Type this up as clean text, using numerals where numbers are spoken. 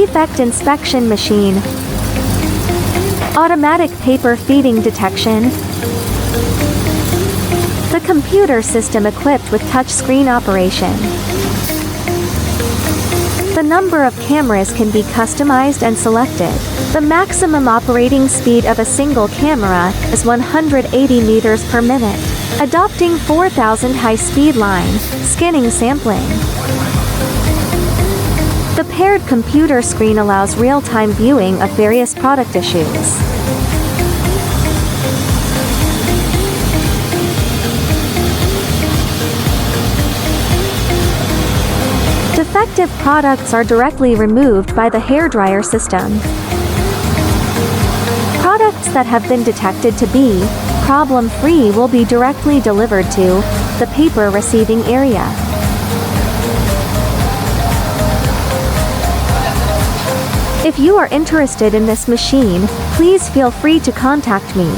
Defect inspection machine. Automatic paper feeding detection. The computer system equipped with touchscreen operation. The number of cameras can be customized and selected. The maximum operating speed of a single camera is 180 meters per minute. Adopting 4000 high-speed line, scanning sampling. The paired computer screen allows real-time viewing of various product issues. Defective products are directly removed by the hairdryer system. Products that have been detected to be problem-free will be directly delivered to the paper receiving area. If you are interested in this machine, please feel free to contact me.